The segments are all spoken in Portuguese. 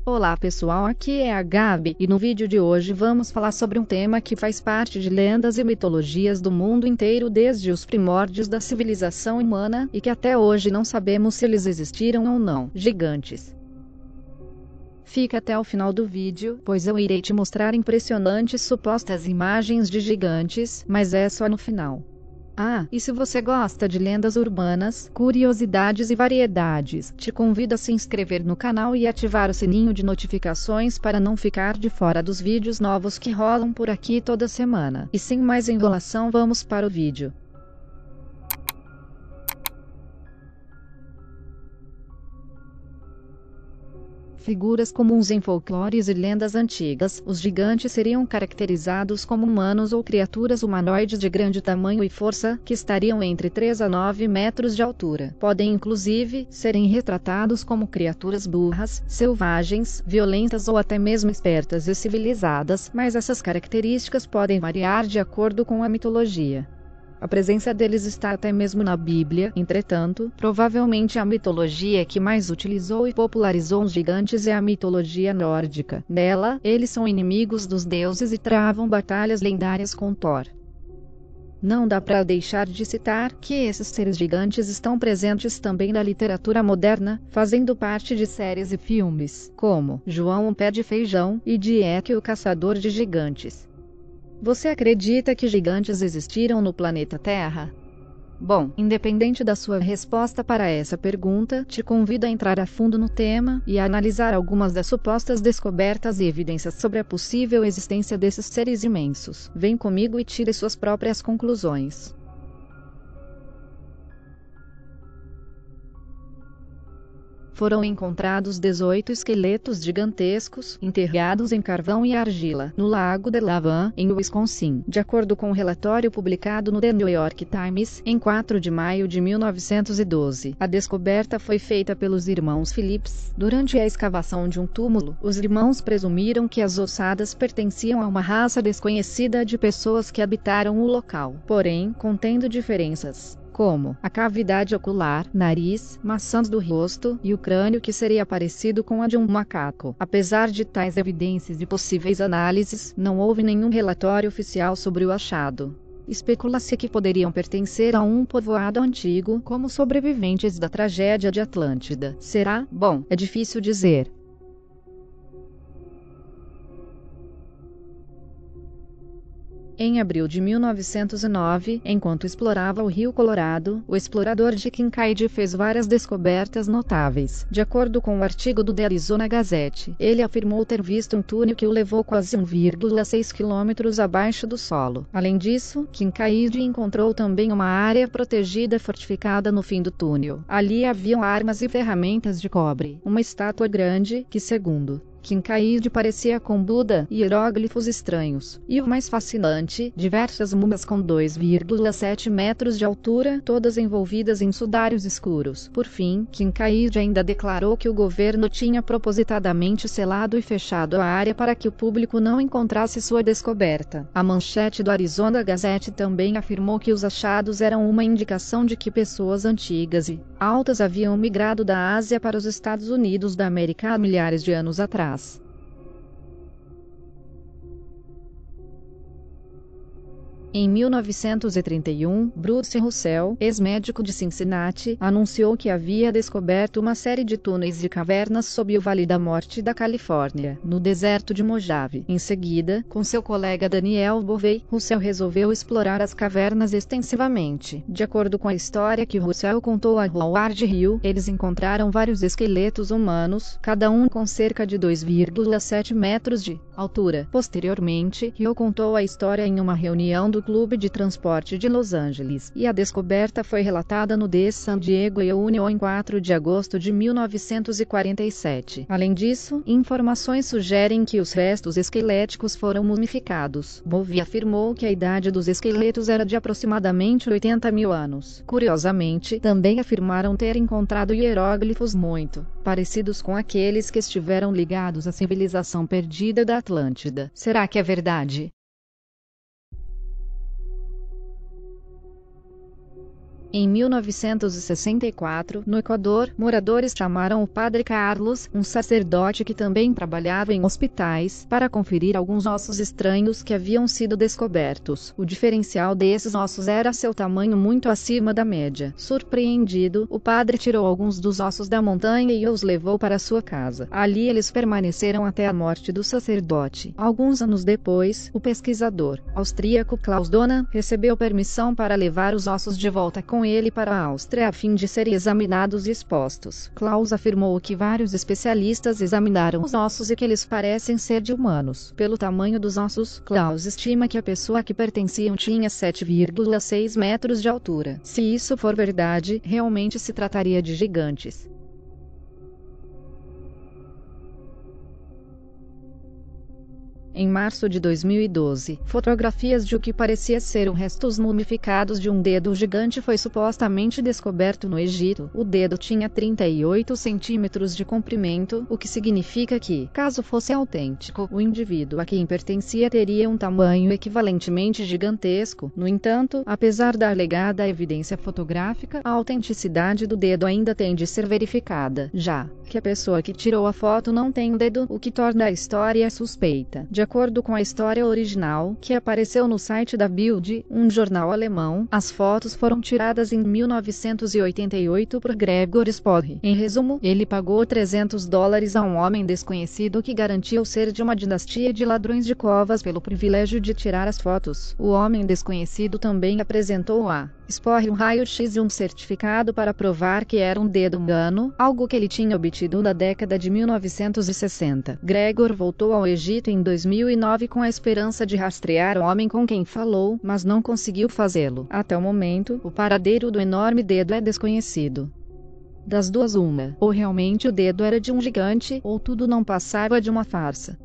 Olá pessoal, aqui é a Gabi, e no vídeo de hoje vamos falar sobre um tema que faz parte de lendas e mitologias do mundo inteiro desde os primórdios da civilização humana, e que até hoje não sabemos se eles existiram ou não: gigantes. Fica até o final do vídeo, pois eu irei te mostrar impressionantes supostas imagens de gigantes, mas é só no final. Ah, e se você gosta de lendas urbanas, curiosidades e variedades, te convido a se inscrever no canal e ativar o sininho de notificações para não ficar de fora dos vídeos novos que rolam por aqui toda semana. E sem mais enrolação, vamos para o vídeo. Figuras comuns em folclores e lendas antigas, os gigantes seriam caracterizados como humanos ou criaturas humanoides de grande tamanho e força, que estariam entre 3 a 9 metros de altura. Podem inclusive serem retratados como criaturas burras, selvagens, violentas ou até mesmo espertas e civilizadas, mas essas características podem variar de acordo com a mitologia. A presença deles está até mesmo na Bíblia, entretanto, provavelmente a mitologia que mais utilizou e popularizou os gigantes é a mitologia nórdica. Nela, eles são inimigos dos deuses e travam batalhas lendárias com Thor. Não dá para deixar de citar que esses seres gigantes estão presentes também na literatura moderna, fazendo parte de séries e filmes, como João o Pé de Feijão e Jack o Caçador de Gigantes. Você acredita que gigantes existiram no planeta Terra? Bom, independente da sua resposta para essa pergunta, te convido a entrar a fundo no tema e a analisar algumas das supostas descobertas e evidências sobre a possível existência desses seres imensos. Vem comigo e tire suas próprias conclusões. Foram encontrados 18 esqueletos gigantescos, enterrados em carvão e argila, no Lago Delavan, em Wisconsin. De acordo com um relatório publicado no The New York Times, em 4 de maio de 1912, a descoberta foi feita pelos irmãos Phillips. Durante a escavação de um túmulo, os irmãos presumiram que as ossadas pertenciam a uma raça desconhecida de pessoas que habitaram o local, porém, contendo diferenças, como a cavidade ocular, nariz, maçãs do rosto e o crânio que seria parecido com a de um macaco. Apesar de tais evidências e possíveis análises, não houve nenhum relatório oficial sobre o achado. Especula-se que poderiam pertencer a um povoado antigo, como sobreviventes da tragédia de Atlântida. Será? Bom, é difícil dizer. Em abril de 1909, enquanto explorava o Rio Colorado, o explorador de Kincaid fez várias descobertas notáveis. De acordo com o artigo do The Arizona Gazette, ele afirmou ter visto um túnel que o levou quase 1,6 quilômetros abaixo do solo. Além disso, Kincaid encontrou também uma área protegida fortificada no fim do túnel. Ali haviam armas e ferramentas de cobre, uma estátua grande, que segundo Kincaid parecia com Buda, e hieróglifos estranhos. E o mais fascinante, diversas múmias com 2,7 metros de altura, todas envolvidas em sudários escuros. Por fim, Kincaid ainda declarou que o governo tinha propositadamente selado e fechado a área para que o público não encontrasse sua descoberta. A manchete do Arizona Gazette também afirmou que os achados eram uma indicação de que pessoas antigas e altas haviam migrado da Ásia para os Estados Unidos da América há milhares de anos atrás. Em 1931, Bruce Russell, ex-médico de Cincinnati, anunciou que havia descoberto uma série de túneis e cavernas sob o Vale da Morte da Califórnia, no deserto de Mojave. Em seguida, com seu colega Daniel Bovey, Russell resolveu explorar as cavernas extensivamente. De acordo com a história que Russell contou a Howard Hill, eles encontraram vários esqueletos humanos, cada um com cerca de 2,7 metros de altura. Posteriormente, Hill contou a história em uma reunião do Clube de Transporte de Los Angeles, e a descoberta foi relatada no The San Diego Union em 4 de agosto de 1947. Além disso, informações sugerem que os restos esqueléticos foram mumificados. Bovey afirmou que a idade dos esqueletos era de aproximadamente 80 mil anos. Curiosamente, também afirmaram ter encontrado hieróglifos muito parecidos com aqueles que estiveram ligados à civilização perdida da Atlântida. Será que é verdade? Em 1964, no Equador, moradores chamaram o Padre Carlos, um sacerdote que também trabalhava em hospitais, para conferir alguns ossos estranhos que haviam sido descobertos. O diferencial desses ossos era seu tamanho muito acima da média. Surpreendido, o padre tirou alguns dos ossos da montanha e os levou para sua casa. Ali eles permaneceram até a morte do sacerdote. Alguns anos depois, o pesquisador austríaco Klaus Dona recebeu permissão para levar os ossos de volta com ele para a Áustria a fim de serem examinados e expostos. Klaus afirmou que vários especialistas examinaram os ossos e que eles parecem ser de humanos. Pelo tamanho dos ossos, Klaus estima que a pessoa que pertenciam tinha 7,6 metros de altura. Se isso for verdade, realmente se trataria de gigantes. Em março de 2012, fotografias de o que parecia ser restos mumificados de um dedo gigante foi supostamente descoberto no Egito. O dedo tinha 38 centímetros de comprimento, o que significa que, caso fosse autêntico, o indivíduo a quem pertencia teria um tamanho equivalentemente gigantesco. No entanto, apesar da alegada evidência fotográfica, a autenticidade do dedo ainda tem de ser verificada, já que a pessoa que tirou a foto não tem um dedo, o que torna a história suspeita. De acordo com a história original, que apareceu no site da Bild, um jornal alemão, as fotos foram tiradas em 1988 por Gregor Sporri. Em resumo, ele pagou $300 a um homem desconhecido que garantiu ser de uma dinastia de ladrões de covas pelo privilégio de tirar as fotos. O homem desconhecido também apresentou a Sporri um raio-x e um certificado para provar que era um dedo humano, algo que ele tinha obtido na década de 1960. Gregor voltou ao Egito em 2009 com a esperança de rastrear o homem com quem falou, mas não conseguiu fazê-lo. Até o momento, o paradeiro do enorme dedo é desconhecido. Das duas uma, ou realmente o dedo era de um gigante, ou tudo não passava de uma farsa.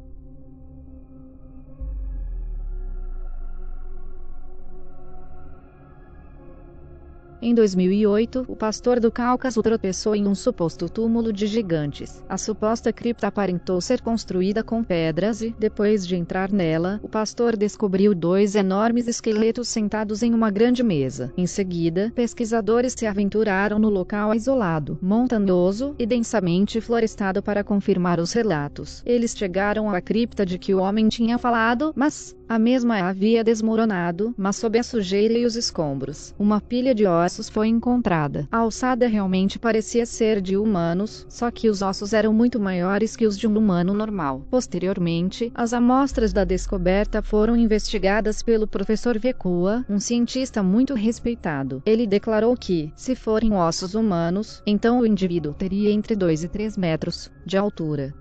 Em 2008, o pastor do Cáucaso tropeçou em um suposto túmulo de gigantes. A suposta cripta aparentou ser construída com pedras e, depois de entrar nela, o pastor descobriu dois enormes esqueletos sentados em uma grande mesa. Em seguida, pesquisadores se aventuraram no local isolado, montanhoso e densamente florestado para confirmar os relatos. Eles chegaram à cripta de que o homem tinha falado, mas a mesma havia desmoronado, mas sob a sujeira e os escombros. Uma pilha de ossos foi encontrada. A alçada realmente parecia ser de humanos, só que os ossos eram muito maiores que os de um humano normal. Posteriormente, as amostras da descoberta foram investigadas pelo professor Vekua, um cientista muito respeitado. Ele declarou que, se forem ossos humanos, então o indivíduo teria entre 2 e 3 metros de altura.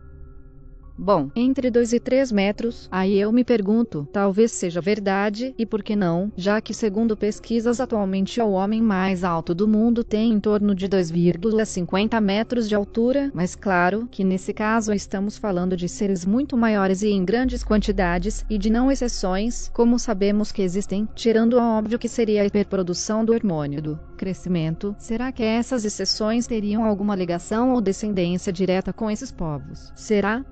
Bom, entre 2 e 3 metros, aí eu me pergunto, talvez seja verdade, e por que não, já que segundo pesquisas atualmente o homem mais alto do mundo tem em torno de 2,50 metros de altura, mas claro, que nesse caso estamos falando de seres muito maiores e em grandes quantidades, e de não exceções, como sabemos que existem, tirando o óbvio que seria a hiperprodução do hormônio do crescimento. Será que essas exceções teriam alguma ligação ou descendência direta com esses povos? Será?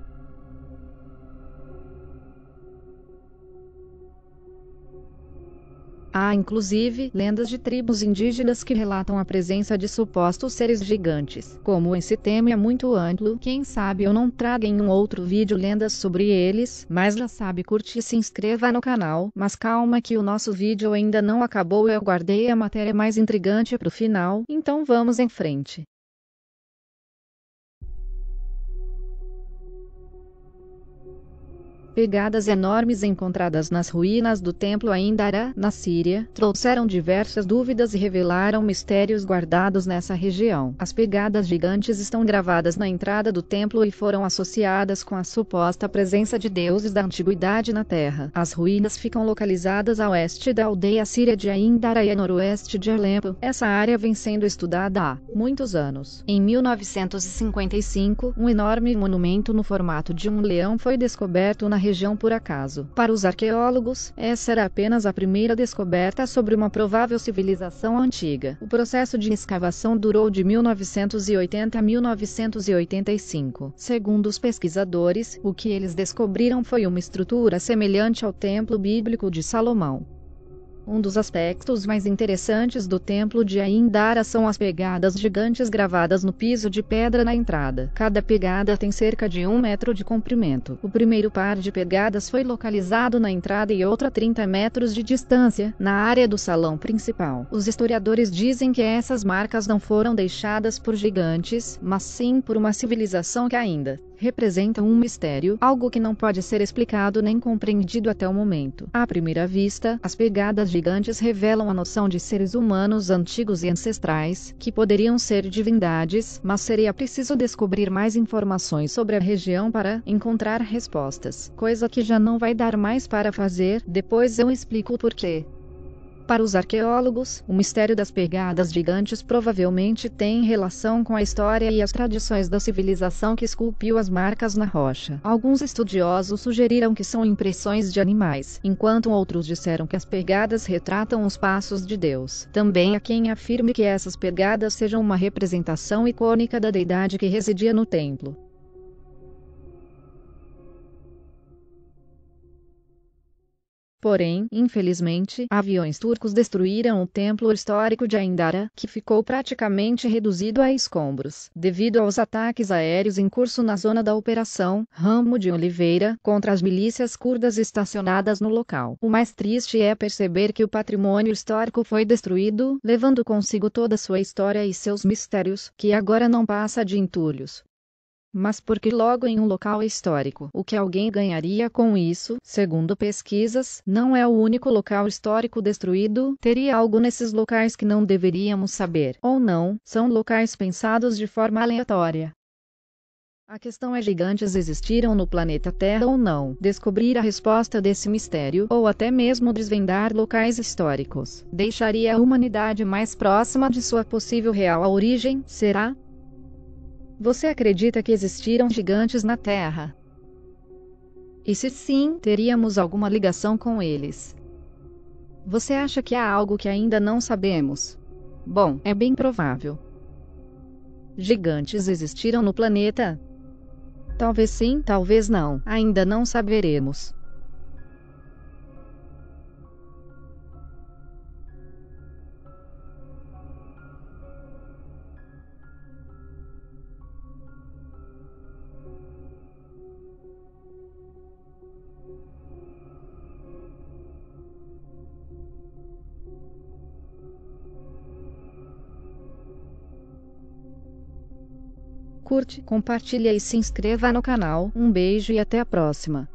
Há inclusive lendas de tribos indígenas que relatam a presença de supostos seres gigantes. Como esse tema é muito amplo, quem sabe eu não traga em um outro vídeo lendas sobre eles, mas já sabe, curte e se inscreva no canal. Mas calma que o nosso vídeo ainda não acabou, eu guardei a matéria mais intrigante para o final, então vamos em frente. Pegadas enormes encontradas nas ruínas do templo Aindara, na Síria, trouxeram diversas dúvidas e revelaram mistérios guardados nessa região. As pegadas gigantes estão gravadas na entrada do templo e foram associadas com a suposta presença de deuses da antiguidade na terra. As ruínas ficam localizadas a oeste da aldeia síria de Aindara e a noroeste de Alepo. Essa área vem sendo estudada há muitos anos. Em 1955, um enorme monumento no formato de um leão foi descoberto na região por acaso. Para os arqueólogos, essa era apenas a primeira descoberta sobre uma provável civilização antiga. O processo de escavação durou de 1980 a 1985. Segundo os pesquisadores, o que eles descobriram foi uma estrutura semelhante ao templo bíblico de Salomão. Um dos aspectos mais interessantes do templo de Aindara são as pegadas gigantes gravadas no piso de pedra na entrada. Cada pegada tem cerca de 1 metro de comprimento. O primeiro par de pegadas foi localizado na entrada e outro a 30 metros de distância, na área do salão principal. Os historiadores dizem que essas marcas não foram deixadas por gigantes, mas sim por uma civilização que ainda representam um mistério, algo que não pode ser explicado nem compreendido até o momento. À primeira vista, as pegadas gigantes revelam a noção de seres humanos antigos e ancestrais, que poderiam ser divindades, mas seria preciso descobrir mais informações sobre a região para encontrar respostas, coisa que já não vai dar mais para fazer. Depois eu explico o porquê. Para os arqueólogos, o mistério das pegadas gigantes provavelmente tem relação com a história e as tradições da civilização que esculpiu as marcas na rocha. Alguns estudiosos sugeriram que são impressões de animais, enquanto outros disseram que as pegadas retratam os passos de Deus. Também há quem afirme que essas pegadas sejam uma representação icônica da deidade que residia no templo. Porém, infelizmente, aviões turcos destruíram o templo histórico de Aindara, que ficou praticamente reduzido a escombros, devido aos ataques aéreos em curso na zona da Operação Ramo de Oliveira, contra as milícias curdas estacionadas no local. O mais triste é perceber que o patrimônio histórico foi destruído, levando consigo toda sua história e seus mistérios, que agora não passa de entulhos. Mas porque logo em um local histórico, o que alguém ganharia com isso? Segundo pesquisas, não é o único local histórico destruído, teria algo nesses locais que não deveríamos saber. Ou não, são locais pensados de forma aleatória. A questão é: gigantes existiram no planeta Terra ou não? Descobrir a resposta desse mistério, ou até mesmo desvendar locais históricos, deixaria a humanidade mais próxima de sua possível real origem, será? Você acredita que existiram gigantes na Terra? E se sim, teríamos alguma ligação com eles? Você acha que há algo que ainda não sabemos? Bom, é bem provável. Gigantes existiram no planeta? Talvez sim, talvez não. Ainda não saberemos. Curte, compartilhe e se inscreva no canal. Um beijo e até a próxima.